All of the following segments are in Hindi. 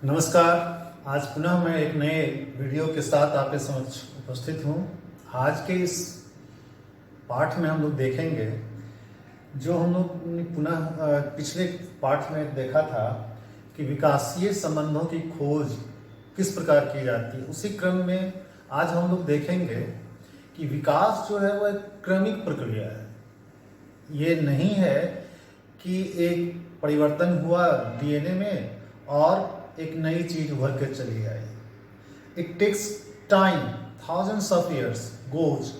नमस्कार। आज पुनः मैं एक नए वीडियो के साथ आपके समक्ष उपस्थित हूँ। आज के इस पाठ में हम लोग देखेंगे जो हम लोग ने पुनः पिछले पाठ में देखा था कि विकासीय संबंधों की खोज किस प्रकार की जाती है। उसी क्रम में आज हम लोग देखेंगे कि विकास जो है वह एक क्रमिक प्रक्रिया है। ये नहीं है कि एक परिवर्तन हुआ डीएनए में और एक नई चीज उभर कर चली आई। It takes time, thousands of years goes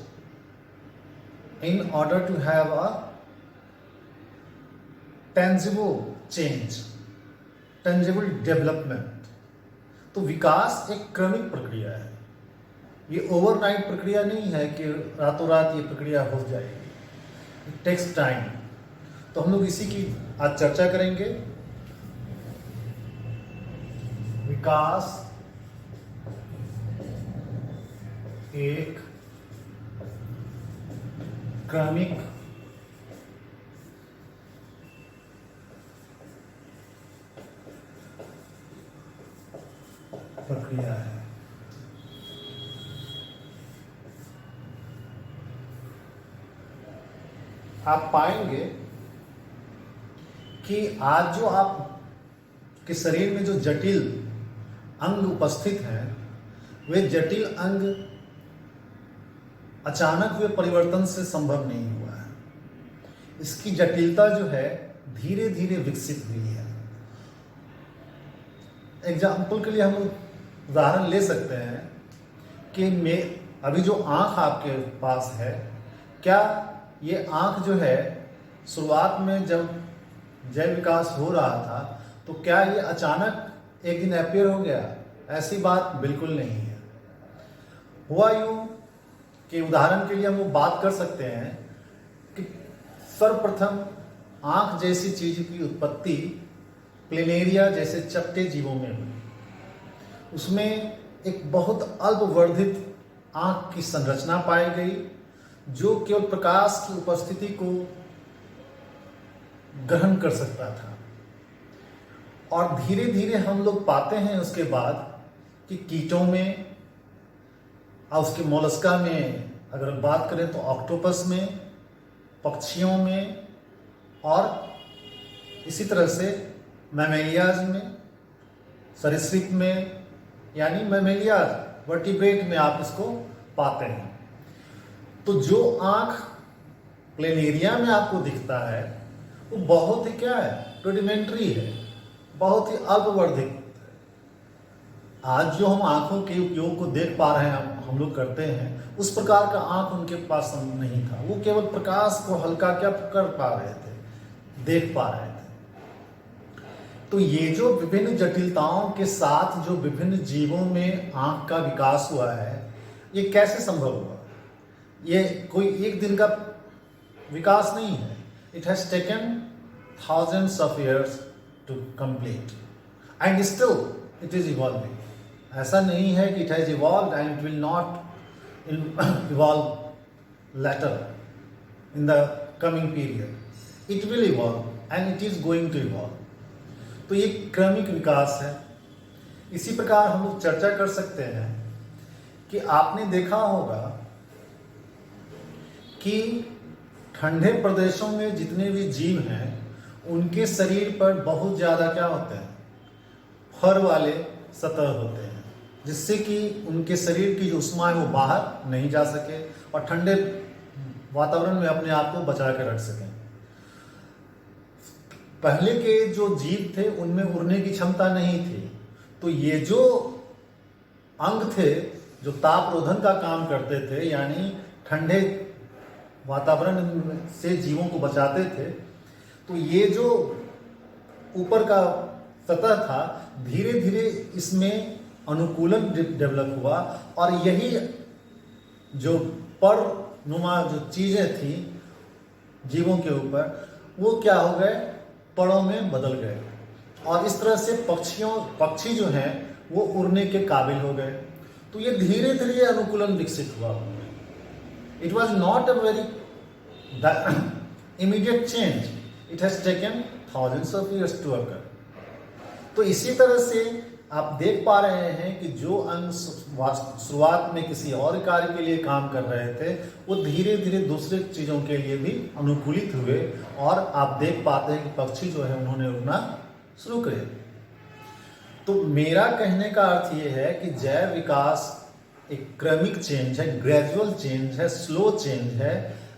in order to have a tangible change, tangible development। तो विकास एक क्रमिक प्रक्रिया है। ये ओवरनाइट प्रक्रिया नहीं है कि रातों रात ये प्रक्रिया हो जाएगी। It takes time. तो हम लोग इसी की आज चर्चा करेंगे। विकास एक क्रमिक प्रक्रिया है। आप पाएंगे कि आज जो आप के शरीर में जो जटिल अंग उपस्थित हैं, वे जटिल अंग अचानक हुए परिवर्तन से संभव नहीं हुआ है। इसकी जटिलता जो है धीरे धीरे विकसित हुई है। एग्जाम्पल के लिए हम उदाहरण ले सकते हैं कि अभी जो आंख आपके पास है, क्या ये आंख जो है शुरुआत में जब जय विकास हो रहा था तो क्या ये अचानक एक दिन अपीयर हो गया? ऐसी बात बिल्कुल नहीं है। हुआ यूं कि उदाहरण के लिए हम वो बात कर सकते हैं कि सर्वप्रथम आंख जैसी चीज की उत्पत्ति प्लेनेरिया जैसे चपटे जीवों में हुई। उसमें एक बहुत अल्पवर्धित आंख की संरचना पाई गई जो केवल प्रकाश की उपस्थिति को ग्रहण कर सकता था। और धीरे धीरे हम लोग पाते हैं उसके बाद कि कीटों में और उसके मोलस्का में, अगर बात करें तो ऑक्टोपस में, पक्षियों में और इसी तरह से मैमेलियाज में, सरीसृप में, यानी मैमेलियाज वर्टिब्रेट में आप इसको पाते हैं। तो जो आंख प्लेनेरिया में आपको दिखता है वो बहुत ही क्या है, रुडिमेंट्री है, बहुत ही अल्पवर्धित। आज जो हम आंखों के उपयोग को देख पा रहे हैं, हम लोग करते हैं, उस प्रकार का आंख उनके पास नहीं था। वो केवल प्रकाश को हल्का क्या कर पा रहे थे, देख पा रहे थे। तो ये जो विभिन्न जटिलताओं के साथ जो विभिन्न जीवों में आंख का विकास हुआ है, ये कैसे संभव हुआ? ये कोई एक दिन का विकास नहीं है। It has taken thousands of years to complete and still it is evolving। ऐसा नहीं है कि it has evolved and it will not evolve later in the coming period। it will evolve and it is going to evolve। तो ये क्रमिक विकास है। इसी प्रकार हम लोग चर्चा कर सकते हैं कि आपने देखा होगा कि ठंडे प्रदेशों में जितने भी जीव हैं उनके शरीर पर बहुत ज़्यादा क्या होते हैं, फर वाले सतह होते हैं, जिससे कि उनके शरीर की जो ऊष्मा है वो बाहर नहीं जा सके और ठंडे वातावरण में अपने आप को बचा कर रख सकें। पहले के जो जीव थे उनमें उड़ने की क्षमता नहीं थी। तो ये जो अंग थे जो तापरोधन का काम करते थे, यानी ठंडे वातावरण से जीवों को बचाते थे, तो ये जो ऊपर का सतह था धीरे धीरे इसमें अनुकूलन डेवलप हुआ और यही जो पर नुमा जो चीजें थी जीवों के ऊपर, वो क्या हो गए, पड़ों में बदल गए और इस तरह से पक्षी जो हैं वो उड़ने के काबिल हो गए। तो ये धीरे धीरे अनुकूलन विकसित हुआ। It was not a very immediate change, it has taken thousands of years to occur। तो इसी तरह से आप देख पा रहे हैं कि जो अंग शुरुआत में किसी और कार्य के लिए काम कर रहे थे वो धीरे धीरे दूसरे चीज़ों के लिए भी अनुकूलित हुए, और आप देख पाते हैं कि पक्षी जो है उन्होंने उड़ना शुरू करे। तो मेरा कहने का अर्थ ये है कि जैव विकास एक क्रमिक चेंज है, ग्रेजुअल चेंज है, स्लो चेंज है,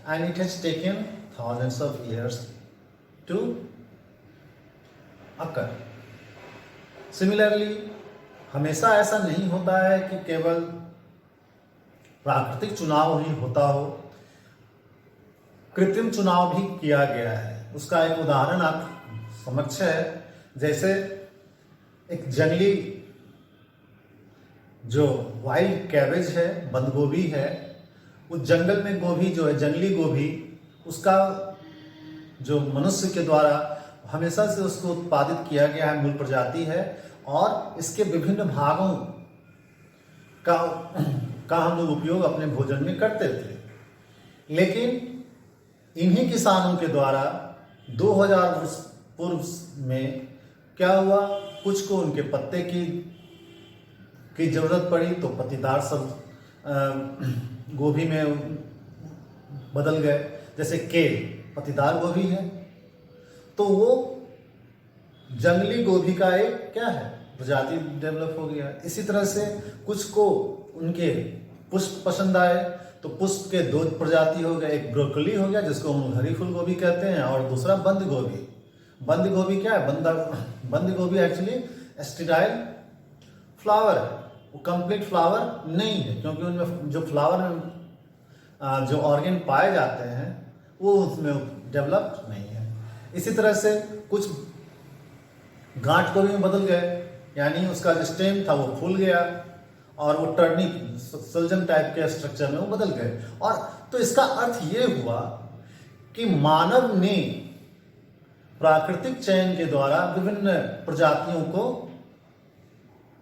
and it has taken thousands of years to occur. Similarly, हमेशा ऐसा नहीं होता है कि केवल प्राकृतिक चुनाव ही होता हो, कृत्रिम चुनाव भी किया गया है। उसका एक उदाहरण आप समक्ष है, जैसे एक जंगली जो वाइल्ड कैबेज है, बंद गोभी है, उस जंगल में गोभी जो है, जंगली गोभी, उसका जो मनुष्य के द्वारा हमेशा से उसको उत्पादित किया गया है, मूल प्रजाति है, और इसके विभिन्न भागों का हम लोग उपयोग अपने भोजन में करते थे। लेकिन इन्हीं किसानों के द्वारा 2000 वर्ष पूर्व में क्या हुआ, कुछ को उनके पत्ते की जरूरत पड़ी तो पत्तीदार सब गोभी में बदल गए। जैसे केल पत्तीदार गोभी है, तो वो जंगली गोभी का एक क्या है, प्रजाति डेवलप हो गया। इसी तरह से कुछ को उनके पुष्प पसंद आए तो पुष्प के दो प्रजाति हो गए, एक ब्रोकली हो गया जिसको हम हरी फूल गोभी कहते हैं, और दूसरा बंद गोभी। बंद गोभी क्या है, बंद गोभी एक्चुअली स्टेराइल फ्लावर है, वो कंप्लीट फ्लावर नहीं है, क्योंकि उनमें जो फ्लावर में जो ऑर्गेन पाए जाते हैं वो उसमें डेवलप नहीं है। इसी तरह से कुछ गांठ गोभी में बदल गए, यानी उसका जो स्टेम था वो फूल गया और वो टर्निप सलजम टाइप के स्ट्रक्चर में वो बदल गए। और तो इसका अर्थ ये हुआ कि मानव ने प्राकृतिक चयन के द्वारा विभिन्न प्रजातियों को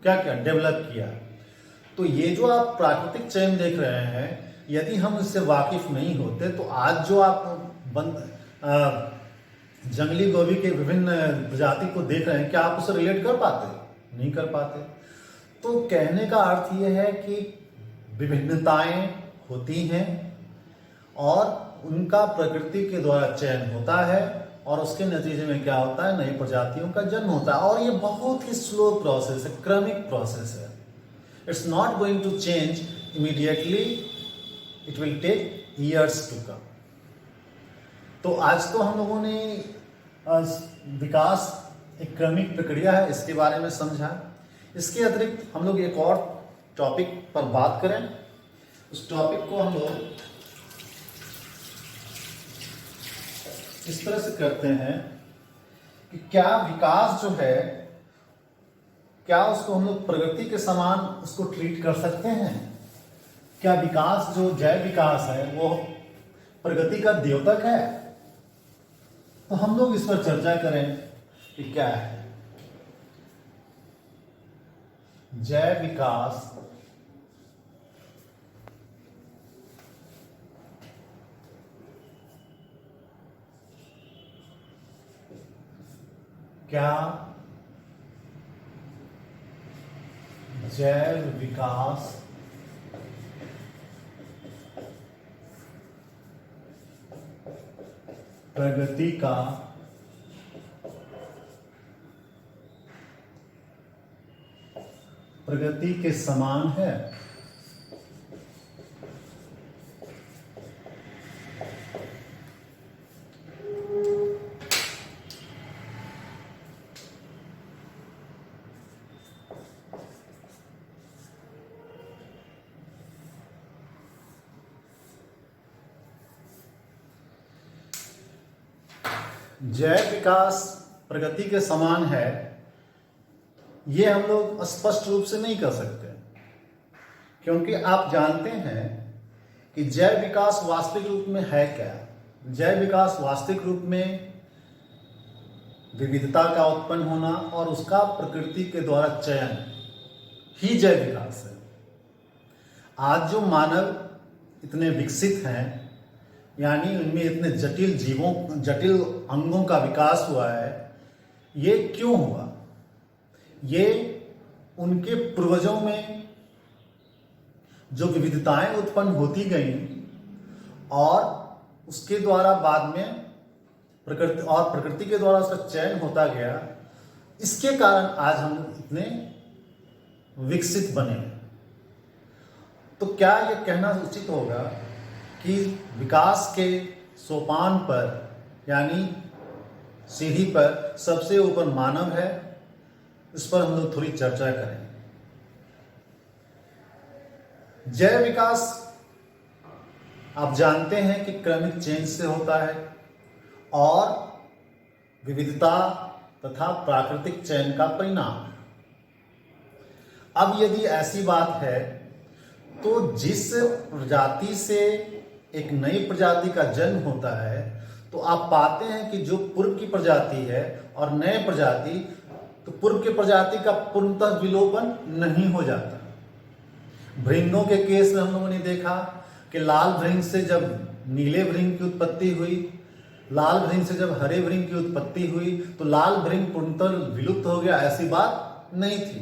क्या क्या डेवलप किया। तो ये जो आप प्राकृतिक चयन देख रहे हैं, यदि हम इससे वाकिफ नहीं होते तो आज जो आप जंगली गोभी के विभिन्न प्रजाति को देख रहे हैं, क्या आप उसे रिलेट कर पाते? नहीं कर पाते। तो कहने का अर्थ यह है कि विभिन्नताएं होती हैं और उनका प्रकृति के द्वारा चयन होता है, और उसके नतीजे में क्या होता है, नई प्रजातियों का जन्म होता है। और ये बहुत ही स्लो प्रोसेस है, क्रमिक प्रोसेस है। It's not going to change immediately, it will take years to come. तो आज तो हम लोगों ने विकास एक क्रमिक प्रक्रिया है इसके बारे में समझा। इसके अतिरिक्त हम लोग एक और टॉपिक पर बात करें। उस टॉपिक को हम लोग इस तरह से करते हैं कि क्या विकास जो है, क्या उसको हम लोग प्रगति के समान उसको ट्रीट कर सकते हैं? क्या विकास जो जैव विकास है वो प्रगति का द्योतक है? तो हम लोग इस पर चर्चा करें कि क्या है जैव विकास। क्या जैव विकास प्रगति का प्रगति के समान है? जैव विकास प्रगति के समान है, ये हम लोग स्पष्ट रूप से नहीं कर सकते, क्योंकि आप जानते हैं कि जैव विकास वास्तविक रूप में है क्या। जैव विकास वास्तविक रूप में विविधता का उत्पन्न होना और उसका प्रकृति के द्वारा चयन ही जैव विकास है। आज जो मानव इतने विकसित हैं, यानी उनमें इतने जटिल अंगों का विकास हुआ है, ये क्यों हुआ? ये उनके पूर्वजों में जो विविधताएं उत्पन्न होती गईं और उसके द्वारा बाद में प्रकृति के द्वारा उसका चयन होता गया, इसके कारण आज हम इतने विकसित बने। तो क्या यह कहना उचित होगा कि विकास के सोपान पर यानी सीढ़ी पर सबसे ऊपर मानव है? इस पर हम लोग थोड़ी चर्चा करें। जैव विकास आप जानते हैं कि क्रमिक चेंज से होता है और विविधता तथा प्राकृतिक चयन का परिणाम है। अब यदि ऐसी बात है तो जिस प्रजाति से एक नई प्रजाति का जन्म होता है तो आप पाते हैं कि जो पूर्व की प्रजाति है और नए प्रजाति, तो पूर्व की प्रजाति का पूर्णतः विलोपन नहीं हो जाता। भृंगों के केस में हम लोगों ने देखा कि लाल भृंग से जब नीले भृंग की उत्पत्ति हुई, लाल भृंग से जब हरे भृंग की उत्पत्ति हुई, तो लाल भृंग पूर्णतः विलुप्त हो गया, ऐसी बात नहीं थी।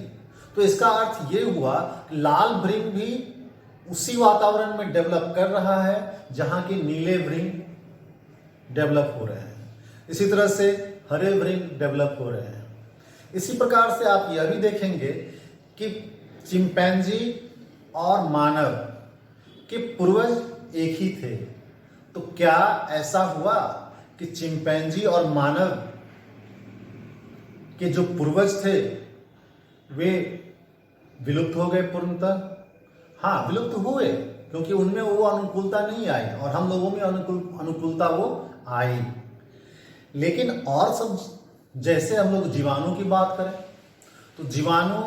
तो इसका अर्थ ये हुआ कि लाल भृंग भी उसी वातावरण में डेवलप कर रहा है जहां की नीले भृंग डेवलप हो रहे हैं। इसी तरह से हरे भृंग डेवलप हो रहे हैं। इसी प्रकार से आप यह भी देखेंगे कि चिंपैंजी और मानव के पूर्वज एक ही थे। तो क्या ऐसा हुआ कि चिंपैंजी और मानव के जो पूर्वज थे वे विलुप्त हो गए पूर्णतः? हाँ, विलुप्त हुए, क्योंकि उनमें वो अनुकूलता नहीं आई और हम लोगों में अनुकूलता वो आई। लेकिन और सब, जैसे हम लोग जीवाणु की बात करें तो जीवाणु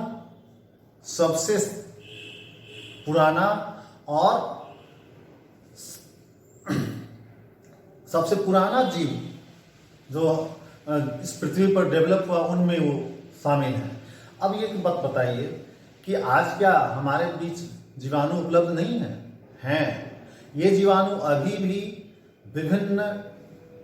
सबसे पुराना और सबसे पुराना जीव जो इस पृथ्वी पर डेवलप हुआ उनमें वो शामिल है। अब ये बात बताइए कि आज क्या हमारे बीच जीवाणु उपलब्ध नहीं है? हैं। ये जीवाणु अभी भी विभिन्न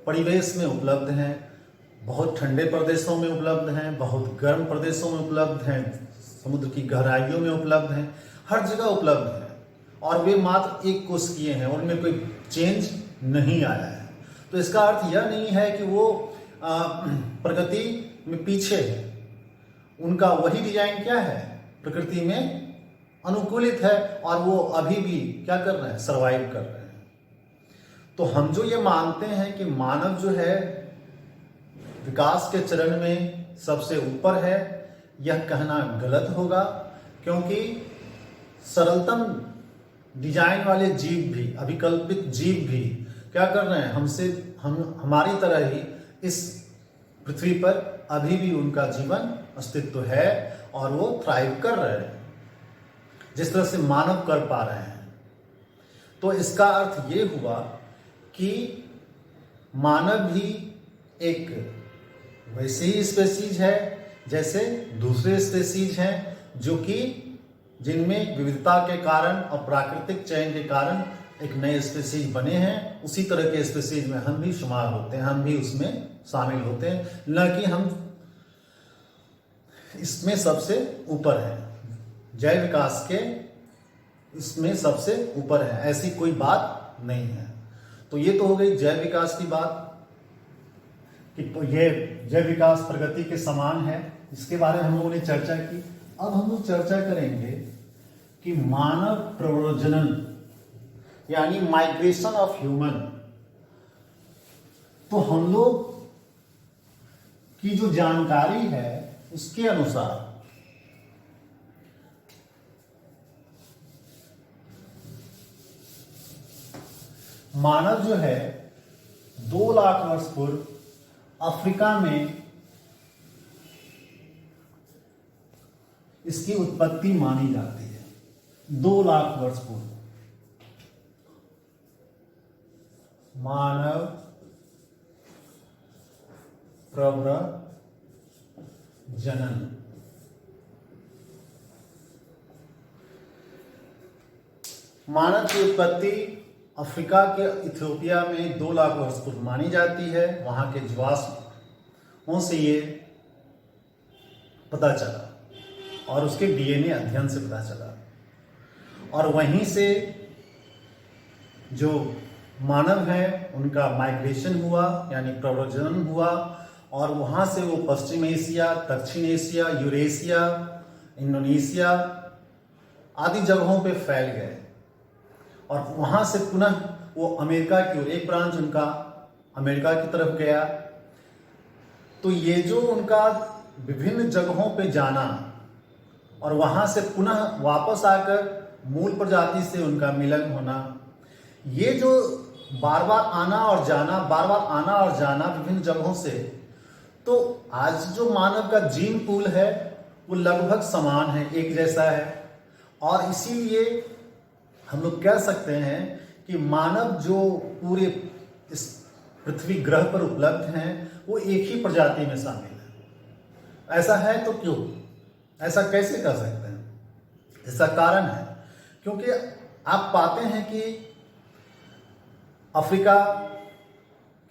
परिवेश में उपलब्ध हैं। बहुत ठंडे प्रदेशों में उपलब्ध हैं, बहुत गर्म प्रदेशों में उपलब्ध हैं, समुद्र की गहराइयों में उपलब्ध हैं, हर जगह उपलब्ध हैं। और वे मात्र एक कोशिकीय हैं, उनमें कोई चेंज नहीं आया है। तो इसका अर्थ यह नहीं है कि वो प्रकृति में पीछे है। उनका वही डिजाइन क्या है, प्रकृति में अनुकूलित है और वो अभी भी क्या कर रहे हैं, सर्वाइव कर रहे हैं। तो हम जो ये मानते हैं कि मानव जो है विकास के चरण में सबसे ऊपर है, यह कहना गलत होगा, क्योंकि सरलतम डिजाइन वाले जीव भी, अभिकल्पित जीव भी क्या कर रहे हैं, हमारी तरह ही इस पृथ्वी पर अभी भी उनका जीवन अस्तित्व है और वो थ्राइव कर रहे हैं जिस तरह से मानव कर पा रहे हैं। तो इसका अर्थ ये हुआ कि मानव भी एक वैसे ही स्पेसीज है जैसे दूसरे स्पेसीज हैं जो कि जिनमें विविधता के कारण और प्राकृतिक चयन के कारण एक नए स्पेसीज बने हैं। उसी तरह के स्पेसीज में हम भी शुमार होते हैं, हम भी उसमें शामिल होते हैं, न कि हम इसमें सबसे ऊपर हैं। जैव विकास के इसमें सबसे ऊपर है, ऐसी कोई बात नहीं है। तो ये तो हो गई जैव विकास की बात कि ये जैव विकास प्रगति के समान है, इसके बारे में हम लोगों ने चर्चा की। अब हम लोग चर्चा करेंगे कि मानव प्रव्रजनन यानी माइग्रेशन ऑफ ह्यूमन। तो हम लोग की जो जानकारी है उसके अनुसार मानव जो है 2 लाख वर्ष पूर्व अफ्रीका में इसकी उत्पत्ति मानी जाती है। 2 लाख वर्ष पूर्व मानव प्रव्रजनन। मानव की उत्पत्ति अफ्रीका के इथियोपिया में 2 लाख वर्ष पूर्व मानी जाती है। वहां के जीवाश्मों से ये पता चला। और उसके डीएनए अध्ययन से पता चला। और वहीं से जो मानव हैं उनका माइग्रेशन हुआ, यानी प्रव्रजन हुआ, और वहाँ से वो पश्चिम एशिया, दक्षिण एशिया, यूरेशिया, इंडोनेशिया आदि जगहों पे फैल गए। और वहाँ से पुनः वो अमेरिका की ओर, एक ब्रांच उनका अमेरिका की तरफ गया। तो ये जो उनका विभिन्न जगहों पे जाना और वहाँ से पुनः वापस आकर मूल प्रजाति से उनका मिलन होना, ये जो बार बार आना और जाना विभिन्न जगहों से, तो आज जो मानव का जीन पूल है वो लगभग समान है, एक जैसा है। और इसीलिए हम लोग कह सकते हैं कि मानव जो पूरे इस पृथ्वी ग्रह पर उपलब्ध हैं वो एक ही प्रजाति में शामिल है। ऐसा है तो क्यों? ऐसा कैसे कर सकते हैं? इसका कारण है क्योंकि आप पाते हैं कि अफ्रीका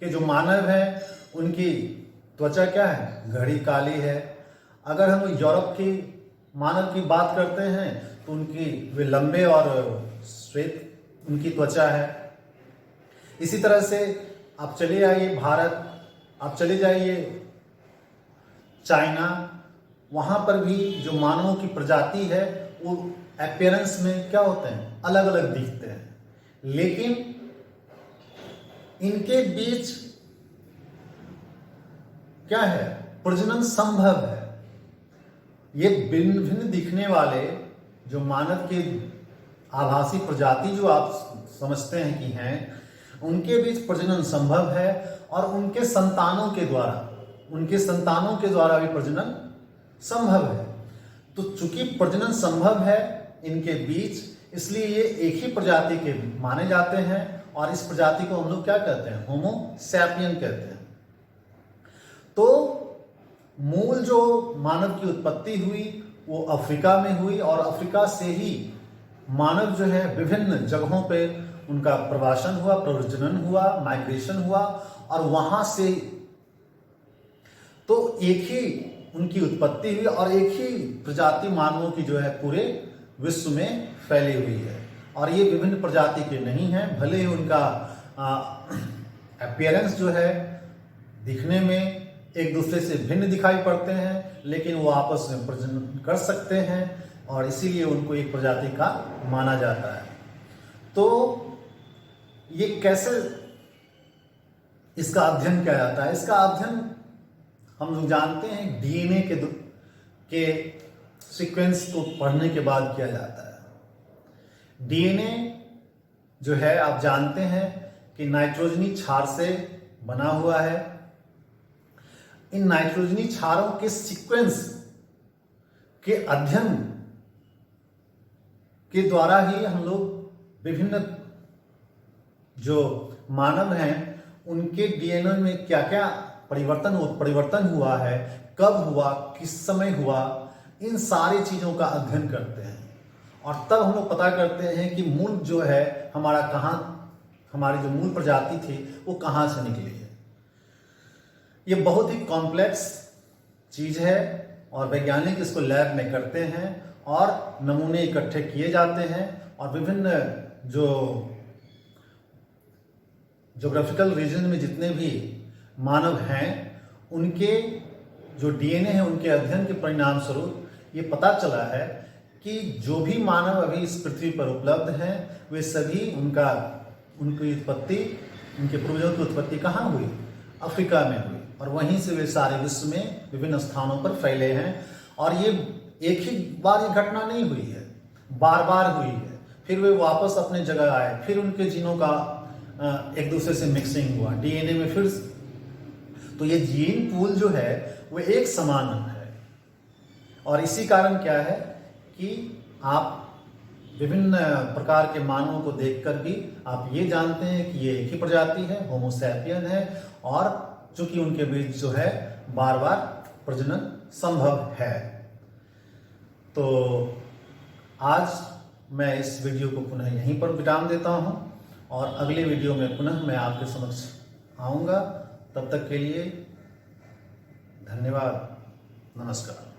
के जो मानव हैं उनकी त्वचा क्या है? घड़ी काली है। अगर हम यूरोप की मानव की बात करते हैं तो वे लंबे और श्वेत उनकी त्वचा है। इसी तरह से आप चले जाइए भारत, आप चले जाइए चाइना, वहाँ पर भी जो मानवों की प्रजाति है वो अपीयरेंस में क्या होते हैं? अलग अलग दिखते हैं, लेकिन इनके बीच क्या है? प्रजनन संभव है। ये भिन्न भिन्न दिखने वाले जो मानव के आभासी प्रजाति जो आप समझते हैं कि हैं, उनके बीच प्रजनन संभव है। और उनके संतानों के द्वारा भी प्रजनन संभव है। तो चूंकि प्रजनन संभव है इनके बीच, इसलिए ये एक ही प्रजाति के माने जाते हैं। और इस प्रजाति को हम लोग क्या कहते हैं? होमो सैपियन कहते हैं। तो मूल जो मानव की उत्पत्ति हुई वो अफ्रीका में हुई, और अफ्रीका से ही मानव जो है विभिन्न जगहों पे उनका प्रवासन हुआ, प्रव्रजन हुआ, माइग्रेशन हुआ, और वहां से तो एक ही उनकी उत्पत्ति हुई और एक ही प्रजाति मानवों की जो है पूरे विश्व में फैली हुई है। और ये विभिन्न प्रजाति के नहीं हैं, भले ही उनका अपीयरेंस जो है दिखने में एक दूसरे से भिन्न दिखाई पड़ते हैं, लेकिन वो आपस में प्रजनन कर सकते हैं और इसीलिए उनको एक प्रजाति का माना जाता है। तो ये कैसे इसका अध्ययन किया जाता है? इसका अध्ययन हम लोग जानते हैं डीएनए के सीक्वेंस को पढ़ने के बाद किया जाता है। डीएनए जो है आप जानते हैं कि नाइट्रोजनी क्षार से बना हुआ है। इन नाइट्रोजनी क्षारों के सीक्वेंस के अध्ययन के द्वारा ही हम लोग विभिन्न जो मानव हैं उनके डीएनए में क्या क्या परिवर्तन हुआ है, कब हुआ, किस समय हुआ, इन सारी चीजों का अध्ययन करते हैं। और तब हम लोग पता करते हैं कि मूल जो है हमारी जो मूल प्रजाति थी वो कहाँ से निकली है। ये बहुत ही कॉम्प्लेक्स चीज है और वैज्ञानिक इसको लैब में करते हैं और नमूने इकट्ठे किए जाते हैं और विभिन्न जो ज्योग्राफिकल रीजन में जितने भी मानव हैं उनके जो डीएनए है उनके अध्ययन के परिणाम स्वरूप ये पता चला है कि जो भी मानव अभी इस पृथ्वी पर उपलब्ध हैं वे सभी उनकी उत्पत्ति, उनके पूर्वजों की उत्पत्ति कहाँ हुई? अफ्रीका में हुई। और वहीं से वे सारे विश्व में विभिन्न स्थानों पर फैले हैं। और ये एक ही बार ये घटना नहीं हुई है, बार बार हुई है। फिर वे वापस अपने जगह आए, फिर उनके जीनों का एक दूसरे से मिक्सिंग हुआ डीएनए में फिर। तो ये जीन पूल जो है वो एक समान है। और इसी कारण क्या है कि आप विभिन्न प्रकार के मानवों को देखकर भी आप ये जानते हैं कि ये एक ही प्रजाति है, होमो सैपियन है, और चूंकि उनके बीच जो है बार बार प्रजनन संभव है। तो आज मैं इस वीडियो को पुनः यहीं पर विराम देता हूं और अगले वीडियो में पुनः मैं आपके समक्ष आऊंगा। तब तक के लिए धन्यवाद, नमस्कार।